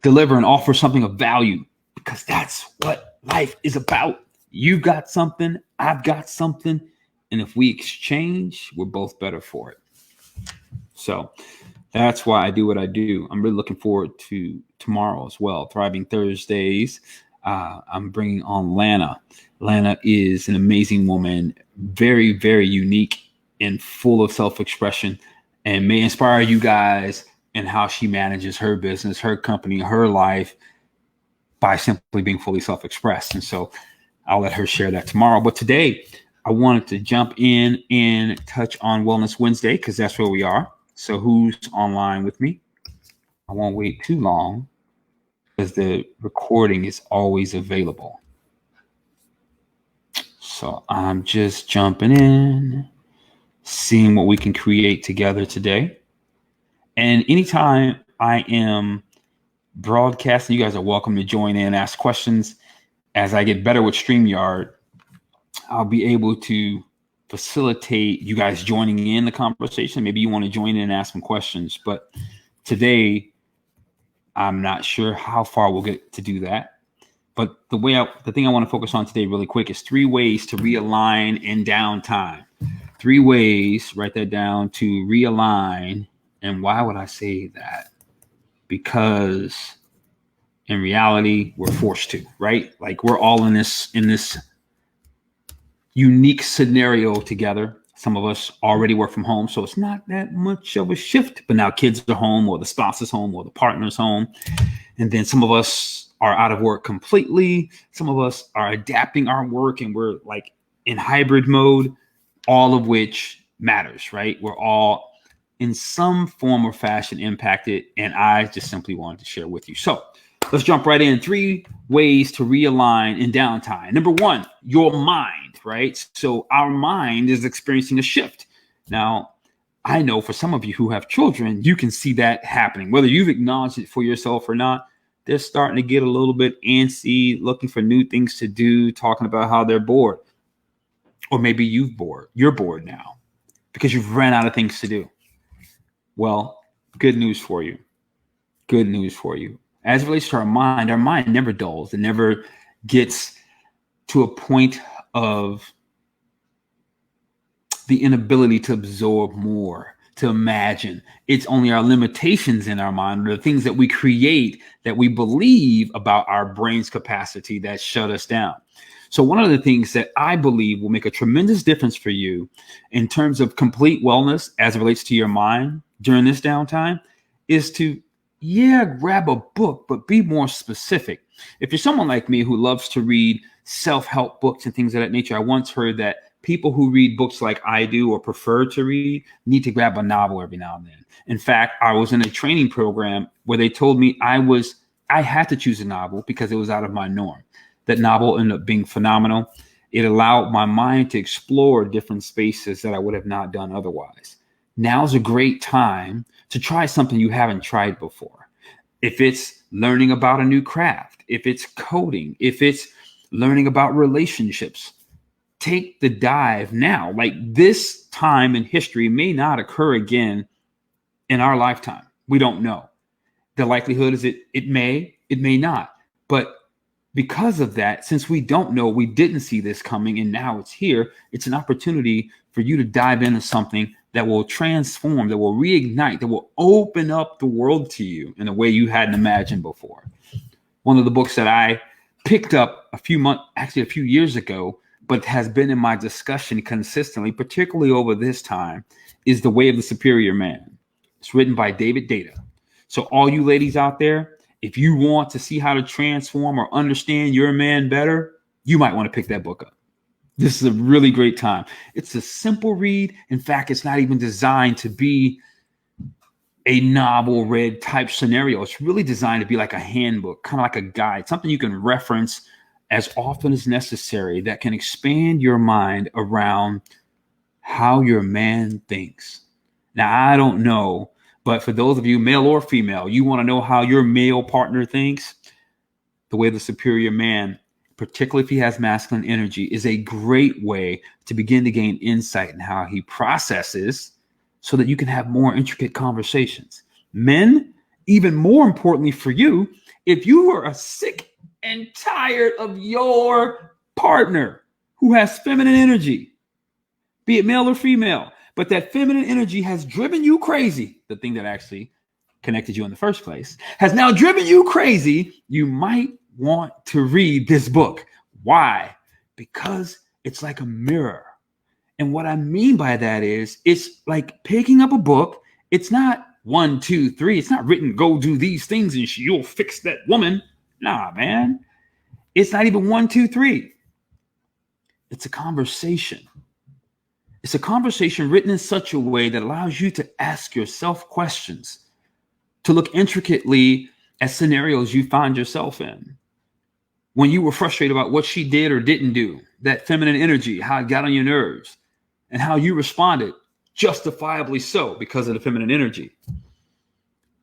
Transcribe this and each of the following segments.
deliver and offer something of value, because that's what life is about. You've got something, I've got something, and if we exchange, we're both better for it. So that's why I do what I do. I'm really looking forward to tomorrow as well, Thriving Thursdays. I'm bringing on Lana. Lana is an amazing woman, very, very unique and full of self-expression, and may inspire you guys in how she manages her business, her company, her life by simply being fully self-expressed. And so I'll let her share that tomorrow. But today, I wanted to jump in and touch on Wellness Wednesday, because that's where we are. So who's online with me? I won't wait too long, because the recording is always available. So I'm just jumping in, seeing what we can create together today. And anytime I am broadcasting, you guys are welcome to join in, ask questions. As I get better with StreamYard, I'll be able to facilitate you guys joining in the conversation. Maybe you want to join in and ask some questions. But today, I'm not sure how far we'll get to do that. But the thing I want to focus on today really quick is 3 ways to realign in downtime. 3 ways, write that down, to realign. And why would I say that? Because in reality, we're forced to, right? Like, we're all in this unique scenario together. Some of us already work from home, so it's not that much of a shift. But now kids are home, or the spouse is home, or the partner's home. And then some of us are out of work completely. Some of us are adapting our work, and we're like in hybrid mode, all of which matters, right? We're all in some form or fashion impacted, and I just simply wanted to share with you. So let's jump right in. 3 ways to realign in downtime. Number 1, your mind, right? So our mind is experiencing a shift. Now, I know for some of you who have children, you can see that happening. Whether you've acknowledged it for yourself or not, they're starting to get a little bit antsy, looking for new things to do, talking about how they're bored. Or maybe you're bored now because you've ran out of things to do. Well, good news for you. Good news for you. As it relates to our mind never dulls. It never gets to a point of the inability to absorb more, to imagine. It's only our limitations in our mind, or the things that we create that we believe about our brain's capacity that shut us down. So one of the things that I believe will make a tremendous difference for you in terms of complete wellness as it relates to your mind during this downtime is to, grab a book, but be more specific. If you're someone like me who loves to read self-help books and things of that nature, I once heard that people who read books like I do or prefer to read need to grab a novel every now and then. In fact, I was in a training program where they told me I had to choose a novel because it was out of my norm. That novel ended up being phenomenal. It allowed my mind to explore different spaces that I would have not done otherwise. Now's a great time to try something you haven't tried before. If it's learning about a new craft, if it's coding, if it's learning about relationships, take the dive now. Like, this time in history may not occur again in our lifetime. We don't know. The likelihood is it may not. But because of that, since we don't know, we didn't see this coming, and now it's here, it's an opportunity for you to dive into something that will transform, that will reignite, that will open up the world to you in a way you hadn't imagined before. One of the books that I picked up a few years ago, but has been in my discussion consistently, particularly over this time, is The Way of the Superior Man. It's written by David Deida. So all you ladies out there, if you want to see how to transform or understand your man better, you might want to pick that book up. This is a really great time. It's a simple read. In fact, it's not even designed to be a novel read type scenario. It's really designed to be like a handbook, kind of like a guide, something you can reference as often as necessary that can expand your mind around how your man thinks. Now, I don't know, but for those of you, male or female, you want to know how your male partner thinks? The Way of the Superior Man, particularly if he has masculine energy, is a great way to begin to gain insight in how he processes so that you can have more intricate conversations. Men, even more importantly for you, if you are sick and tired of your partner who has feminine energy, be it male or female, but that feminine energy has driven you crazy, the thing that actually connected you in the first place, has now driven you crazy, you might want to read this book. Why? Because it's like a mirror. And what I mean by that is it's like picking up a book. It's not 1, 2, 3. It's not written, go do these things and you'll fix that woman. Nah, man. It's not even 1, 2, 3. It's a conversation. It's a conversation written in such a way that allows you to ask yourself questions, to look intricately at scenarios you find yourself in. When you were frustrated about what she did or didn't do, that feminine energy, how it got on your nerves, and how you responded, justifiably so, because of the feminine energy.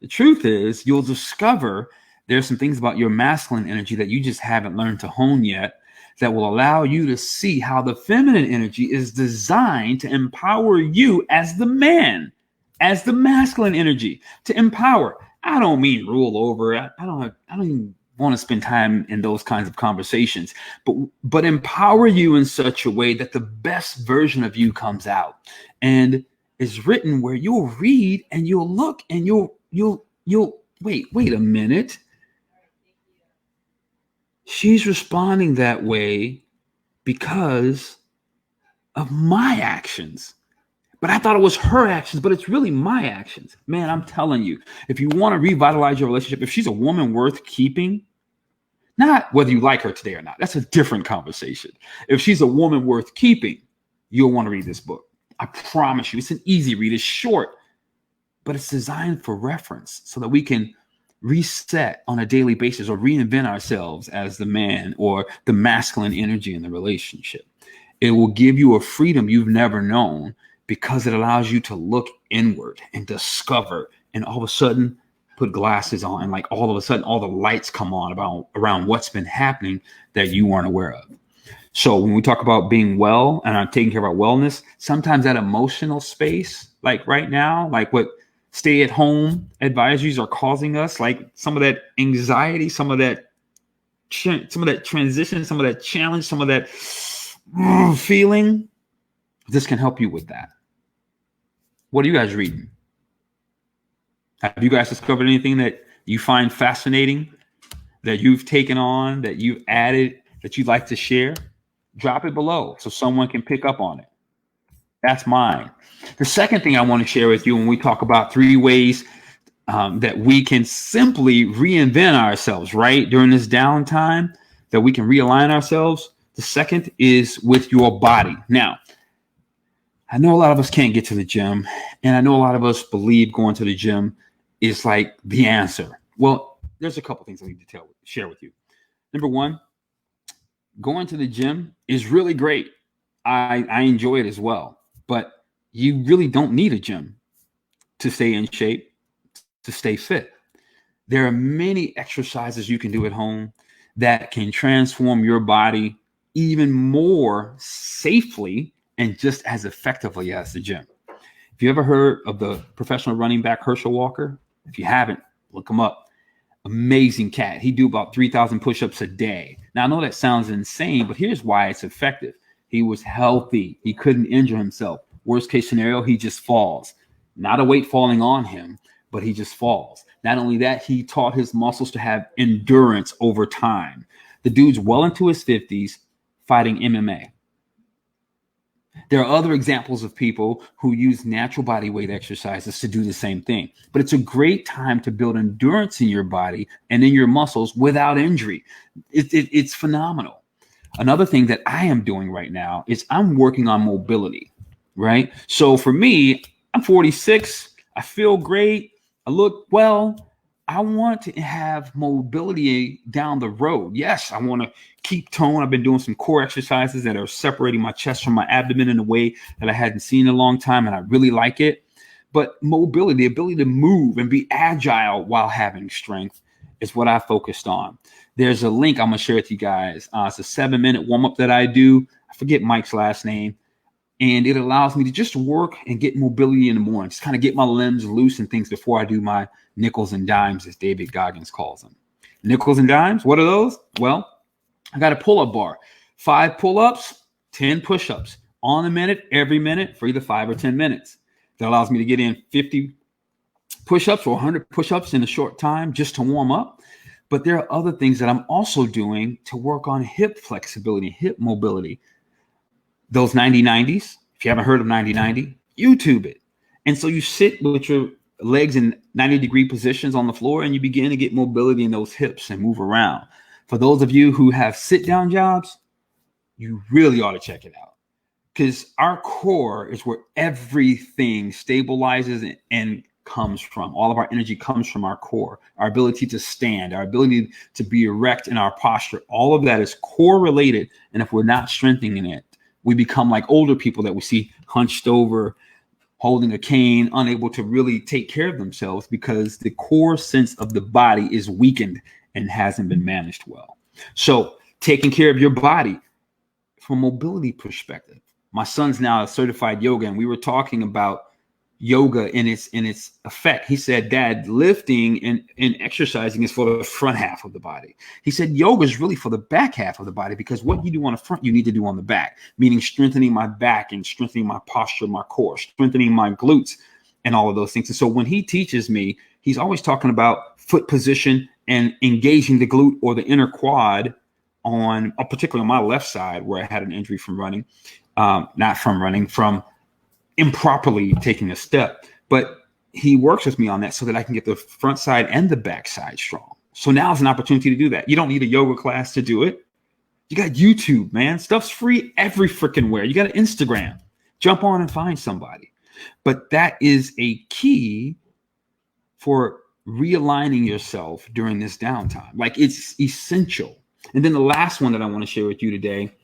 The truth is, you'll discover there's some things about your masculine energy that you just haven't learned to hone yet that will allow you to see how the feminine energy is designed to empower you as the man, as the masculine energy, to empower. I don't mean rule over. I don't even want to spend time in those kinds of conversations, but empower you in such a way that the best version of you comes out and is written where you'll read and you'll look and you'll wait a minute. She's responding that way because of my actions. But I thought it was her actions, but it's really my actions. Man, I'm telling you, if you want to revitalize your relationship, if she's a woman worth keeping, not whether you like her today or not, that's a different conversation. If she's a woman worth keeping, you'll want to read this book. I promise you, it's an easy read. It's short, but it's designed for reference so that we can reset on a daily basis or reinvent ourselves as the man or the masculine energy in the relationship. It will give you a freedom you've never known because it allows you to look inward and discover, and all of a sudden put glasses on, and like all of a sudden all the lights come on around what's been happening that you weren't aware of. So when we talk about being well and taking care of our wellness, sometimes that emotional space, like right now, like what stay-at-home advisories are causing us, like some of that anxiety, some of that transition, some of that challenge, some of that feeling, this can help you with that. What are you guys reading? Have you guys discovered anything that you find fascinating, that you've taken on, that you've added, that you'd like to share? Drop it below so someone can pick up on it. That's mine. The second thing I want to share with you when we talk about 3 ways that we can simply reinvent ourselves, right? During this downtime, that we can realign ourselves. The second is with your body. Now, I know a lot of us can't get to the gym, and I know a lot of us believe going to the gym is like the answer. Well, there's a couple things I need to share with you. Number one, going to the gym is really great. I enjoy it as well, but you really don't need a gym to stay in shape, to stay fit. There are many exercises you can do at home that can transform your body even more safely and just as effectively as the gym. If you ever heard of the professional running back Herschel Walker, if you haven't, look him up. Amazing cat. He do about 3,000 push-ups a day. Now, I know that sounds insane, but here's why it's effective. He was healthy. He couldn't injure himself. Worst case scenario, he just falls. Not a weight falling on him, but he just falls. Not only that, he taught his muscles to have endurance over time. The dude's well into his 50s fighting MMA. There are other examples of people who use natural body weight exercises to do the same thing. But it's a great time to build endurance in your body and in your muscles without injury. It's phenomenal. Another thing that I am doing right now is I'm working on mobility, right? So for me, I'm 46. I feel great. I look well. I want to have mobility down the road. Yes, I want to keep tone. I've been doing some core exercises that are separating my chest from my abdomen in a way that I hadn't seen in a long time, and I really like it. But mobility, the ability to move and be agile while having strength, is what I focused on. There's a link I'm going to share with you guys. It's a 7-minute warm-up that I do. I forget Mike's last name. And it allows me to just work and get mobility in the morning, just kind of get my limbs loose and things before I do my nickels and dimes, as David Goggins calls them. Nickels and dimes, what are those? Well, I got a pull-up bar, 5 pull-ups, 10 push-ups on a minute, every minute for either 5 or 10 minutes. That allows me to get in 50 push-ups or 100 push-ups in a short time just to warm up. But there are other things that I'm also doing to work on hip flexibility, hip mobility. Those 90-90s, if you haven't heard of 90-90, YouTube it. And so you sit with your legs in 90-degree positions on the floor and you begin to get mobility in those hips and move around. For those of you who have sit-down jobs, you really ought to check it out, because our core is where everything stabilizes and comes from. All of our energy comes from our core, our ability to stand, our ability to be erect in our posture. All of that is core related. And if we're not strengthening it, we become like older people that we see hunched over, holding a cane, unable to really take care of themselves because the core sense of the body is weakened and hasn't been managed well. So taking care of your body from a mobility perspective. My son's now a certified yoga, and we were talking about yoga in its effect. He said, Dad, lifting and exercising is for the front half of the body. He said yoga is really for the back half of the body, because what you do on the front, you need to do on the back, meaning strengthening my back and strengthening my posture, my core, strengthening my glutes and all of those things. And so when he teaches me, he's always talking about foot position and engaging the glute or the inner quad on, particularly on my left side where I had an injury from running, from improperly taking a step. But he works with me on that so that I can get the front side and the back side strong. So now is an opportunity to do that. You don't need a yoga class to do it. You got YouTube, man. Stuff's free every freaking where. You got an Instagram. Jump on and find somebody. But that is a key for realigning yourself during this downtime. Like, it's essential. And then the last one that I want to share with you today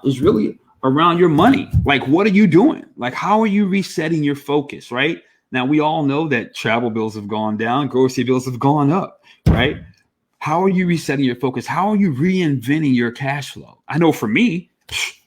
is really around your money. Like, what are you doing? Like, how are you resetting your focus, right? Now, we all know that travel bills have gone down, grocery bills have gone up, right? How are you resetting your focus? How are you reinventing your cash flow? I know for me,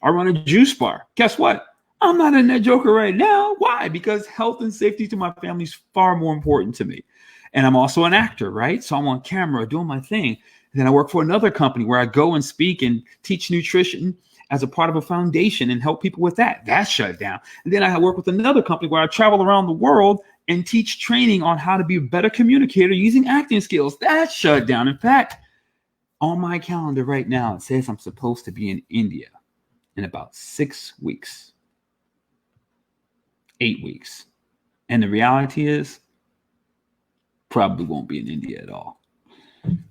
I run a juice bar. Guess what? I'm not in that joker right now. Why? Because health and safety to my family is far more important to me. And I'm also an actor, right? So I'm on camera doing my thing. And then I work for another company where I go and speak and teach nutrition as a part of a foundation and help people with that. That's shut down. And then I work with another company where I travel around the world and teach training on how to be a better communicator using acting skills. That's shut down. In fact, on my calendar right now, it says I'm supposed to be in India in about 6 weeks, 8 weeks. And the reality is, probably won't be in India at all.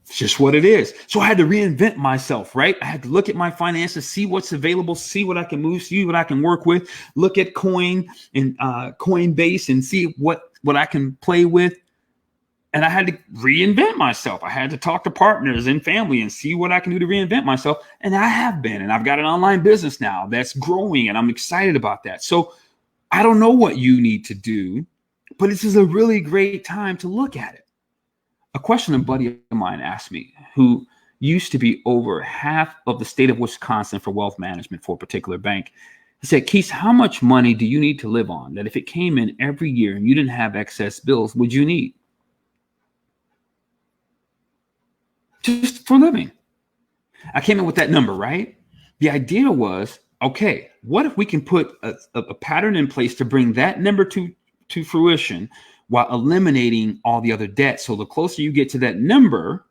It's just what it is. So I had to reinvent myself, right? I had to look at my finances, see what's available, see what I can move, see what I can work with, look at Coin and Coinbase and see what I can play with. And I had to reinvent myself. I had to talk to partners and family and see what I can do to reinvent myself. And I have been, and I've got an online business now that's growing, and I'm excited about that. So I don't know what you need to do, but this is a really great time to look at it. A question a buddy of mine asked me, who used to be over half of the state of Wisconsin for wealth management for a particular bank. He said, Keith, how much money do you need to live on that if it came in every year and you didn't have excess bills, would you need? Just for living. I came in with that number, right? The idea was, okay, what if we can put a pattern in place to bring that number to fruition while eliminating all the other debt? So the closer you get to that number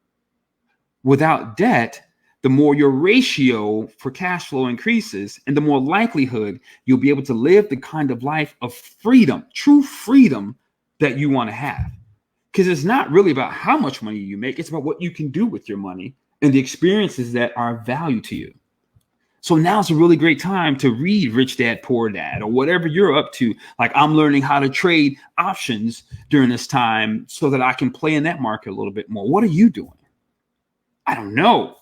without debt, the more your ratio for cash flow increases, and the more likelihood you'll be able to live the kind of life of freedom, true freedom that you want to have. Because it's not really about how much money you make. It's about what you can do with your money and the experiences that are of value to you. So now's a really great time to read Rich Dad, Poor Dad, or whatever you're up to. Like, I'm learning how to trade options during this time so that I can play in that market a little bit more. What are you doing? I don't know,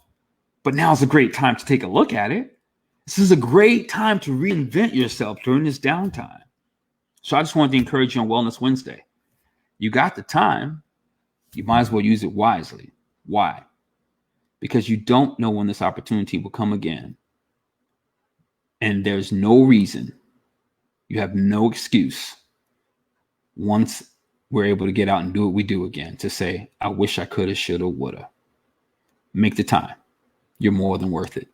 but now's a great time to take a look at it. This is a great time to reinvent yourself during this downtime. So I just wanted to encourage you on Wellness Wednesday. You got the time. You might as well use it wisely. Why? Because you don't know when this opportunity will come again. And there's no reason You have no excuse once we're able to get out and do what we do again to say, I wish I coulda, shoulda, woulda. Make the time. You're more than worth it.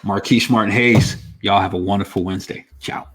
Marquise Martin Hayes, y'all have a wonderful Wednesday. Ciao.